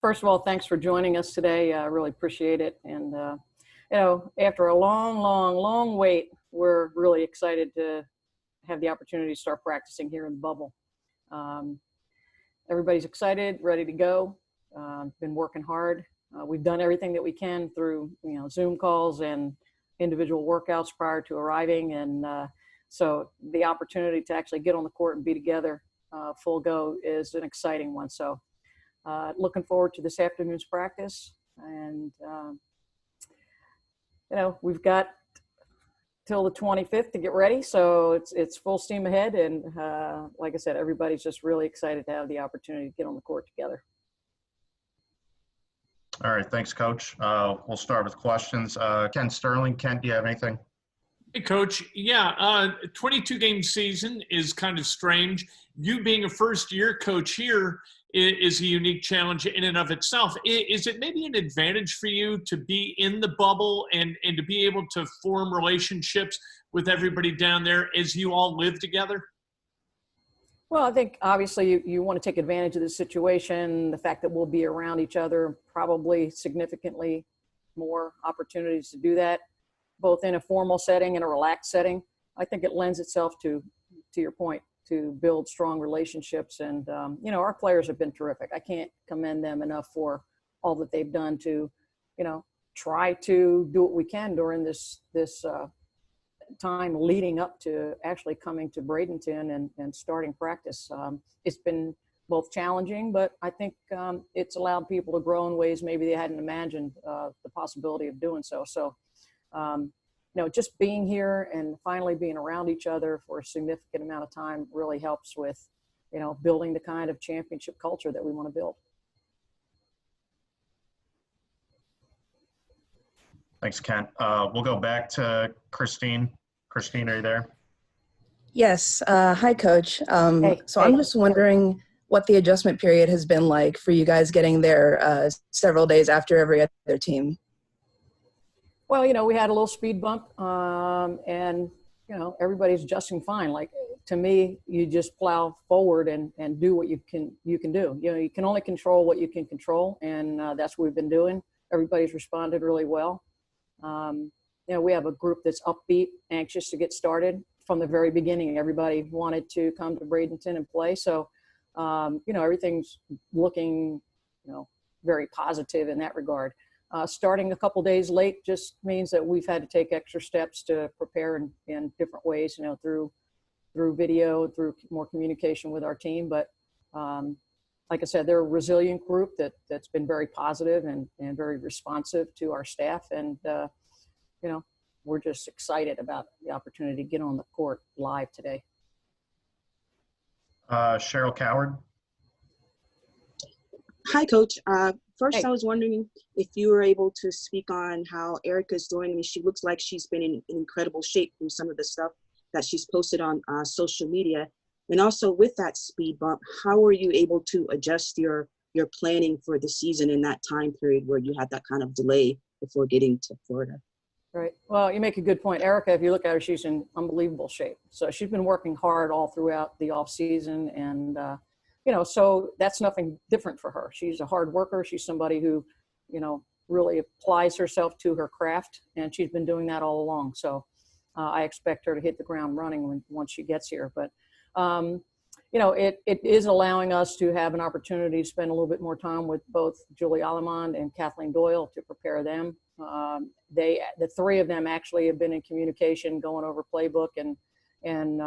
First of all, thanks for joining us today. I really appreciate it. And, after a long wait, we're really excited to have the opportunity to start practicing here in the bubble. Everybody's excited, ready to go. Been working hard. We've done everything that we can through, Zoom calls and individual workouts prior to arriving. And so the opportunity to actually get on the court and be together full go is an exciting one. So looking forward to this afternoon's practice. And, we've got till the 25th to get ready. So it's full steam ahead. And like I said, everybody's just really excited to have the opportunity to get on the court together. All right, thanks, Coach. We'll start with questions. Ken Sterling. Kent, do you have anything? Hey, Coach. Yeah, 22-game season is kind of strange. You being a first-year coach here is a unique challenge in and of itself. Is it maybe an advantage for you to be in the bubble and to be able to form relationships with everybody down there as you all live together? Well, I think obviously you want to take advantage of the situation, the fact that we'll be around each other, probably significantly more opportunities to do that, both in a formal setting and a relaxed setting. I think it lends itself to your point, to build strong relationships. And, our players have been terrific. I can't commend them enough for all that they've done to, try to do what we can during this time leading up to actually coming to Bradenton and starting practice. It's been both challenging, but I think it's allowed people to grow in ways maybe they hadn't imagined the possibility of doing so. So, just being here and finally being around each other for a significant amount of time really helps with, building the kind of championship culture that we want to build. Thanks, Kent. We'll go back to Christine. Christine, are you there? Yes. Hi, Coach. Hey. I'm just wondering what the adjustment period has been like for you guys getting there several days after every other team. Well, we had a little speed bump and, everybody's adjusting fine. Like, to me, you just plow forward and do what you can do. You can only control what you can control. And that's what we've been doing. Everybody's responded really well. We have a group that's upbeat, anxious to get started from the very beginning. Everybody wanted to come to Bradenton and play. So, everything's looking, very positive in that regard. Starting a couple days late just means that we've had to take extra steps to prepare in different ways, through video, through more communication with our team. But like I said, they're a resilient group that's been very positive and very responsive to our staff. And, we're just excited about the opportunity to get on the court live today. Cheryl Coward. Hi, Coach. First, Hey. I was wondering if you were able to speak on how Erica's doing. I mean, she looks like she's been in incredible shape through some of the stuff that she's posted on social media. And also with that speed bump, how were you able to adjust your planning for the season in that time period where you had that kind of delay before getting to Florida? Right. Well, you make a good point. Erica, if you look at her, she's in unbelievable shape. So she's been working hard all throughout the off season. And, so that's nothing different for her. She's a hard worker. She's somebody who, really applies herself to her craft. And she's been doing that all along. So I expect her to hit the ground running once she gets here. But, it is allowing us to have an opportunity to spend a little bit more time with both Julie Allemond and Kathleen Doyle to prepare them. The three of them actually have been in communication, going over playbook and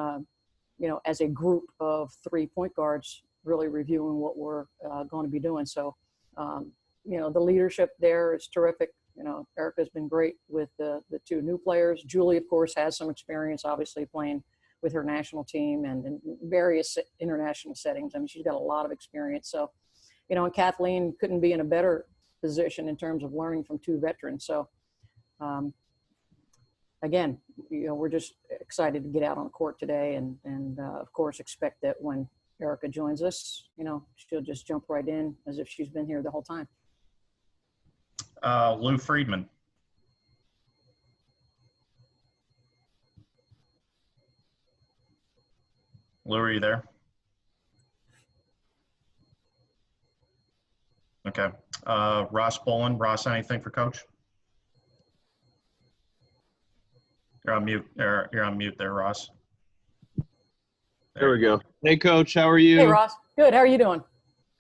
as a group of 3 point guards, really reviewing what we're going to be doing. So, the leadership there is terrific. Erica's been great with the two new players. Julie, of course, has some experience, obviously, playing with her national team and in various international settings. I mean, she's got a lot of experience. So, and Kathleen couldn't be in a better position in terms of learning from two veterans. So, again, we're just excited to get out on the court today and of course, expect that when Erica joins us, she'll just jump right in as if she's been here the whole time. Lou Friedman. Lou, are you there? Okay. Ross Bolin. Ross, anything for Coach? You're on mute. You're on mute there, Ross. There we go. Hey, Coach, how are you? Hey, Ross. Good. How are you doing?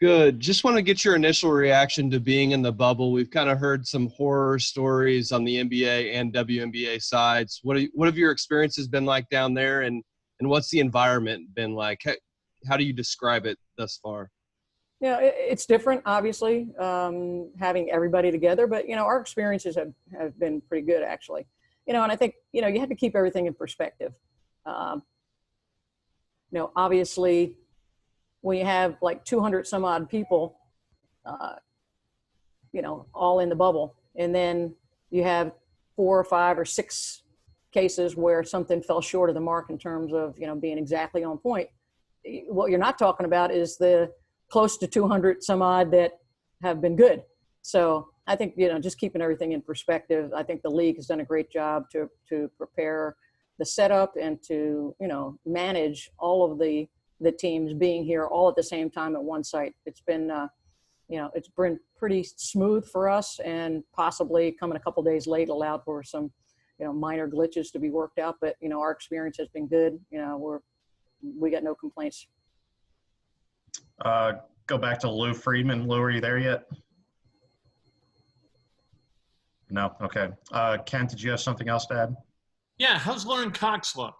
Good. Just want to get your initial reaction to being in the bubble. We've kind of heard some horror stories on the NBA and WNBA sides. What have your experiences been like down there, and what's the environment been like? How do you describe it thus far? Yeah, it's different, obviously, having everybody together. But, our experiences have been pretty good, actually. And I think, you have to keep everything in perspective. Obviously, when you have like 200 some odd people, all in the bubble, and then you have 4 or 5 or 6 cases where something fell short of the mark in terms of, being exactly on point. What you're not talking about is the close to 200 some odd that have been good. So I think, just keeping everything in perspective, I think the league has done a great job to prepare the setup and to, manage all of the teams being here all at the same time at one site. It's been, it's been pretty smooth for us, and possibly coming a couple days late allowed for some, minor glitches to be worked out. But, our experience has been good. We got no complaints. Go back to Lou Friedman. Lou, are you there yet? No. Okay. Ken, did you have something else to add? Yeah, how's Lauren Cox look?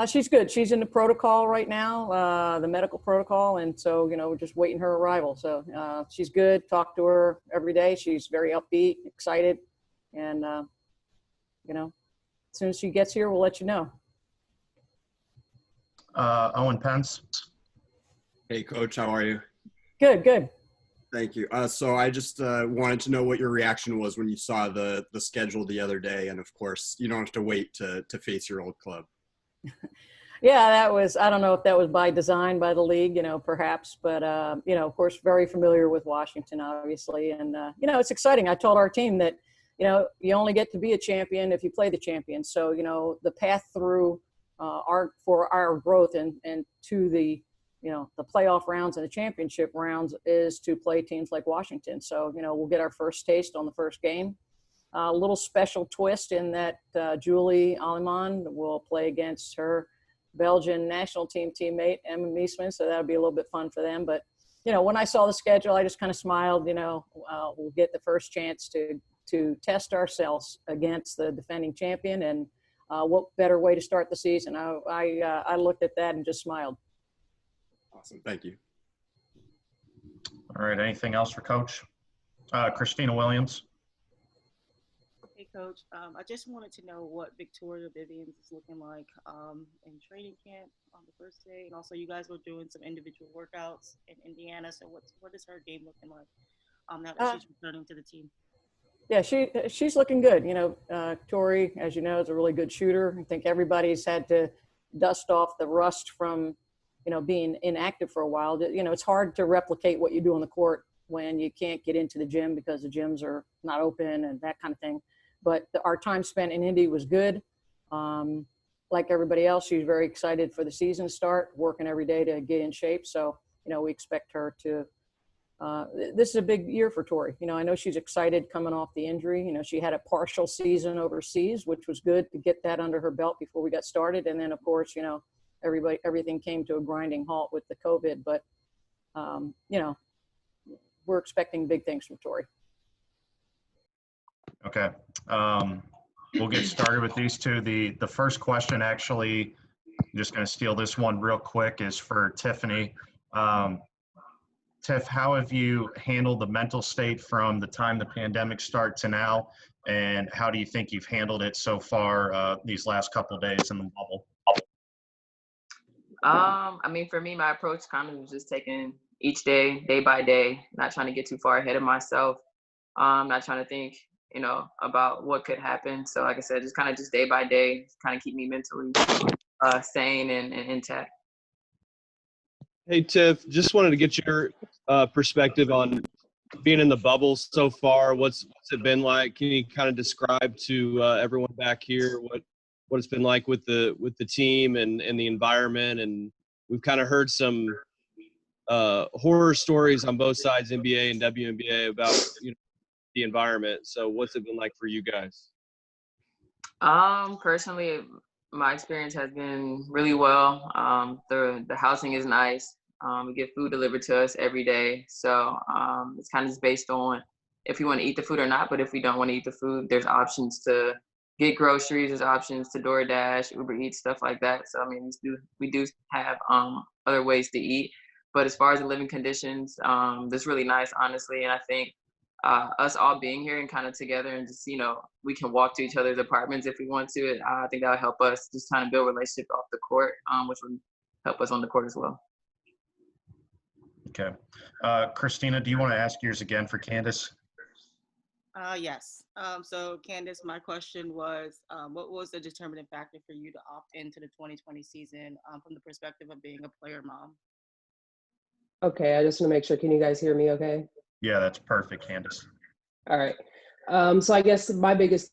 She's good. She's in the protocol right now, the medical protocol. And so, we're just waiting her arrival. So she's good. Talk to her every day. She's very upbeat, excited. And, as soon as she gets here, we'll let you know. Owen Pence. Hey, Coach, how are you? Good, good. Thank you. So I just wanted to know what your reaction was when you saw the schedule the other day. And, of course, you don't have to wait to face your old club. Yeah, that was, I don't know if that was by design by the league, perhaps, but, of course, very familiar with Washington, obviously. And, it's exciting. I told our team that, you only get to be a champion if you play the champion. So, the path through for our growth and to the, the playoff rounds and the championship rounds is to play teams like Washington. So, we'll get our first taste on the first game. A little special twist in that Julie Aleman will play against her Belgian national team teammate, Emma Meesman, so that'll be a little bit fun for them. But, when I saw the schedule, I just kind of smiled. We'll get the first chance to test ourselves against the defending champion, and what better way to start the season. I looked at that and just smiled. Awesome. Thank you. All right. Anything else for Coach? Christina Williams. Hey, Coach. I just wanted to know what Victoria Vivians is looking like in training camp on the first day. And also, you guys were doing some individual workouts in Indiana. So what is her game looking like now that she's returning to the team? Yeah, she's looking good. Tori, as you know, is a really good shooter. I think everybody's had to dust off the rust from, being inactive for a while. It's hard to replicate what you do on the court when you can't get into the gym because the gyms are not open and that kind of thing. But our time spent in Indy was good. Like everybody else, she's very excited for the season start, working every day to get in shape. So, we expect her to this is a big year for Tori. I know she's excited coming off the injury. She had a partial season overseas, which was good to get that under her belt before we got started. And then, of course, everything came to a grinding halt with the COVID. But, we're expecting big things from Tori. Okay. We'll get started with these two. The first question, actually, I'm just going to steal this one real quick, is for Tiffany. Tiff, how have you handled the mental state from the time the pandemic started to now? And how do you think you've handled it so far these last couple of days in the bubble? For me, my approach kind of was just taking each day, day by day, not trying to get too far ahead of myself. Not trying to think, about what could happen. So like I said, just day by day, kind of keep me mentally sane and intact. Hey, Tiff, just wanted to get your perspective on being in the bubble so far. What's it been like? Can you kind of describe to everyone back here what it's been like with the team and the environment? And we've kind of heard some horror stories on both sides, NBA and WNBA, about the environment. So what's it been like for you guys? Personally, my experience has been really well. The housing is nice. We get food delivered to us every day. So it's kind of just based on if we want to eat the food or not. But if we don't want to eat the food, there's options to get groceries. There's options to DoorDash, Uber Eats, stuff like that. So I mean, we do have other ways to eat. But as far as the living conditions, that's really nice, honestly. And I think us all being here and kind of together and just, we can walk to each other's apartments if we want to. I think that'll help us just trying to build relationships off the court, which would help us on the court as well. Okay. Christina, do you want to ask yours again for Candice? Yes. So Candice, my question was, what was the determining factor for you to opt into the 2020 season from the perspective of being a player mom? Okay, I just want to make sure. Can you guys hear me okay? Yeah, that's perfect, Candice. All right. So I guess my biggest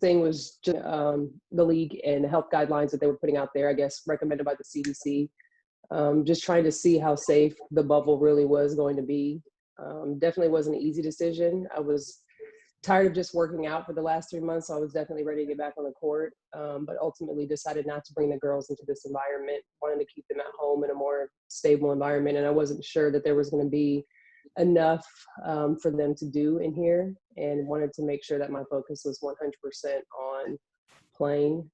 thing was just, the league and the health guidelines that they were putting out there, I guess, recommended by the CDC. Just trying to see how safe the bubble really was going to be. Definitely wasn't an easy decision. I was tired of just working out for the last 3 months, so I was definitely ready to get back on the court, but ultimately decided not to bring the girls into this environment, wanted to keep them at home in a more stable environment, and I wasn't sure that there was going to be enough for them to do in here, and wanted to make sure that my focus was 100% on playing.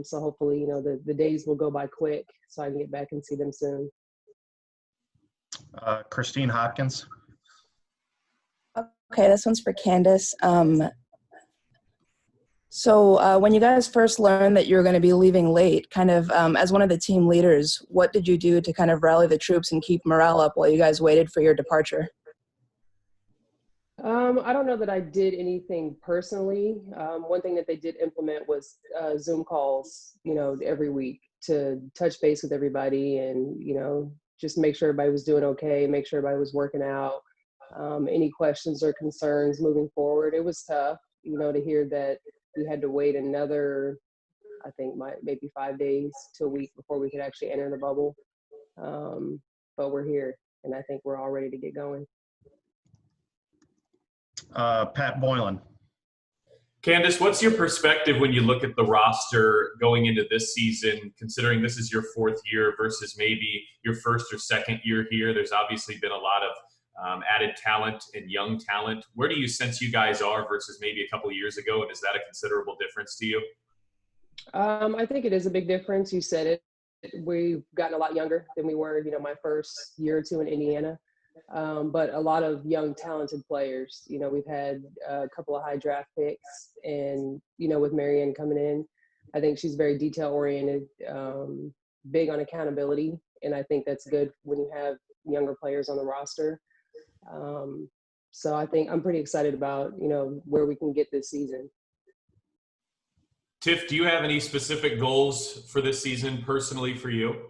So hopefully, the days will go by quick so I can get back and see them soon. Christine Hopkins. Okay, this one's for Candice. So when you guys first learned that you were going to be leaving late, kind of as one of the team leaders, what did you do to kind of rally the troops and keep morale up while you guys waited for your departure? I don't know that I did anything personally. One thing that they did implement was Zoom calls, every week to touch base with everybody and, just make sure everybody was doing okay, make sure everybody was working out. Any questions or concerns moving forward. It was tough, to hear that we had to wait another, I think maybe 5 days to a week before we could actually enter the bubble. But we're here, and I think we're all ready to get going. Pat Boylan. Candice, what's your perspective when you look at the roster going into this season, considering this is your fourth year versus maybe your first or second year here? There's obviously been a lot of added talent and young talent. Where do you sense you guys are versus maybe a couple of years ago, and is that a considerable difference to you? I think it is a big difference. You said it. We've gotten a lot younger than we were, my first year or two in Indiana. But a lot of young, talented players. We've had a couple of high draft picks, and, with Marianne coming in, I think she's very detail-oriented, big on accountability, and I think that's good when you have younger players on the roster. So I think I'm pretty excited about, where we can get this season. Tiff, do you have any specific goals for this season personally for you?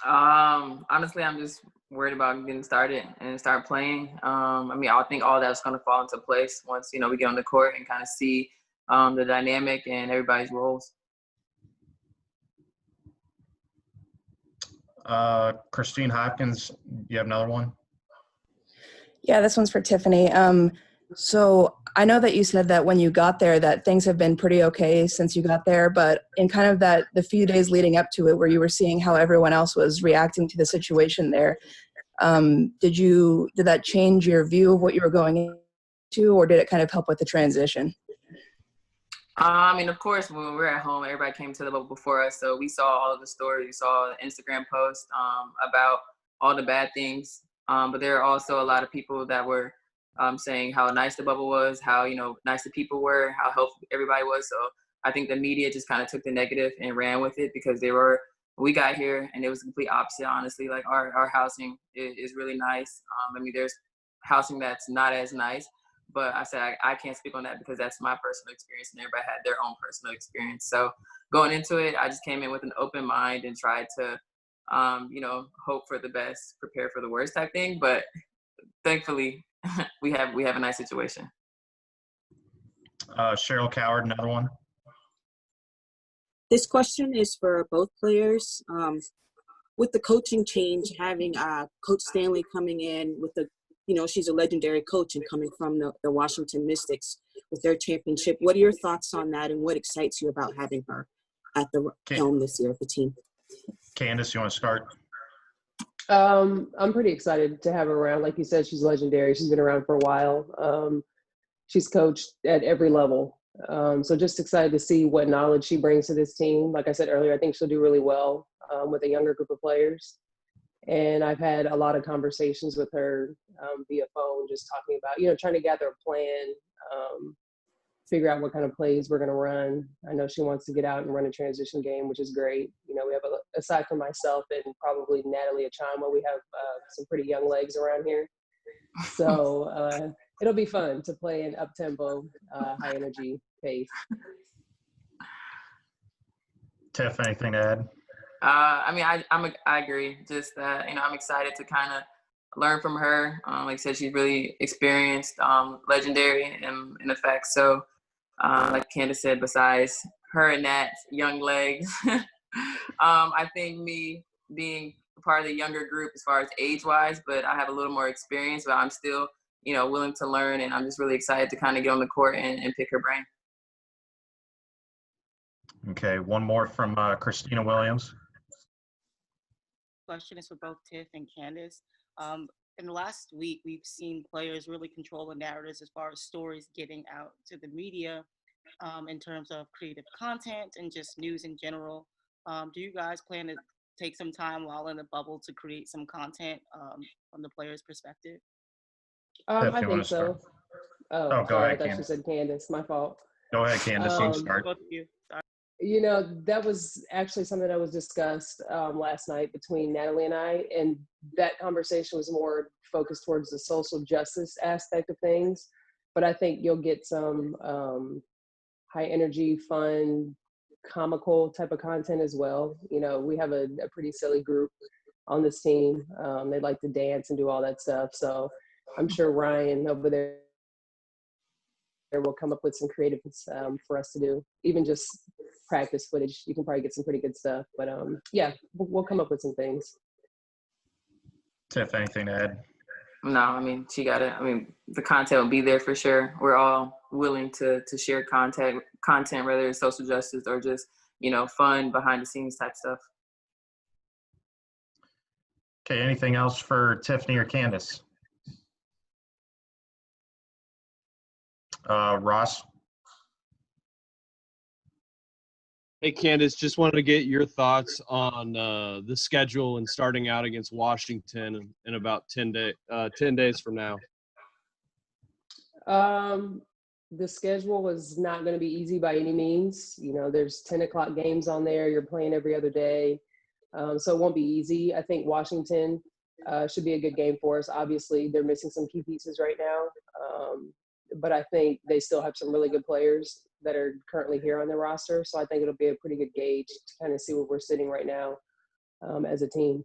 Honestly, I'm just worried about getting started and start playing. I think all that's going to fall into place once, we get on the court and kind of see the dynamic and everybody's roles. Christine Hopkins, you have another one? Yeah, this one's for Tiffany. So I know that you said that when you got there that things have been pretty okay since you got there, but in kind of the few days leading up to it where you were seeing how everyone else was reacting to the situation there, did that change your view of what you were going into, or did it kind of help with the transition? Of course, when we were at home, everybody came to the bubble before us, so we saw all of the stories. We saw the Instagram posts about all the bad things, but there are also a lot of people that were saying how nice the bubble was, how, nice the people were, how helpful everybody was. So I think the media just kind of took the negative and ran with it because we got here and it was the complete opposite, honestly. Like our housing is really nice. There's housing that's not as nice, but I said I can't speak on that because that's my personal experience and everybody had their own personal experience. So going into it, I just came in with an open mind and tried to, hope for the best, prepare for the worst type thing. But thankfully, we have a nice situation. Cheryl Coward, another one. This question is for both players. with the coaching change, having Coach Stanley coming in with the, she's a legendary coach and coming from the Washington Mystics with their championship. What are your thoughts on that, and what excites you about having her at the helm this year of the team? Candice, you want to start? I'm pretty excited to have her around. Like you said, she's legendary. She's been around for a while. She's coached at every level. So just excited to see what knowledge she brings to this team. Like I said earlier, I think she'll do really well with a younger group of players. And I've had a lot of conversations with her via phone, just talking about, trying to gather a plan, figure out what kind of plays we're going to run. I know she wants to get out and run a transition game, which is great. We have, aside from myself and probably Natalie Achama, we have some pretty young legs around here. So it'll be fun to play an up-tempo, high-energy pace. Tiff, anything to add? I agree. Just that, I'm excited to kind of learn from her. Like I said, she's really experienced, legendary in effect. So, like Candice said, besides her and Nat's young legs, I think me being part of the younger group as far as age-wise, but I have a little more experience, but I'm still, willing to learn, and I'm just really excited to kind of get on the court and pick her brain. Okay, one more from Christina Williams. Question is for both Tiff and Candice. In the last week, we've seen players really control the narratives as far as stories getting out to the media in terms of creative content and just news in general. Do you guys plan to take some time while in the bubble to create some content from the player's perspective? I think so. Go Sorry, ahead, I thought you Candice. said Candice. My fault. Go ahead, Candice. You can start. Both of you. Sorry. That was actually something that was discussed last night between Natalie and I, and that conversation was more focused towards the social justice aspect of things. But I think you'll get some high energy, fun, comical type of content as well. We have a pretty silly group on this team. They like to dance and do all that stuff. So I'm sure Ryan over there will come up with some creative for us to do, even just practice footage. You can probably get some pretty good stuff, but yeah, we'll come up with some things. Tiff, anything to add? No, she got it. The content will be there for sure. We're all willing to share content, whether it's social justice or just, fun behind the scenes type stuff. Okay, anything else for Tiffany or Candice? Ross? Hey, Candice, just wanted to get your thoughts on the schedule and starting out against Washington in about 10 days from now. The schedule is not going to be easy by any means. There's 10 o'clock games on there. You're playing every other day. So it won't be easy. I think Washington should be a good game for us. Obviously, they're missing some key pieces right now. But I think they still have some really good players that are currently here on the roster. So I think it'll be a pretty good gauge to kind of see where we're sitting right now as a team.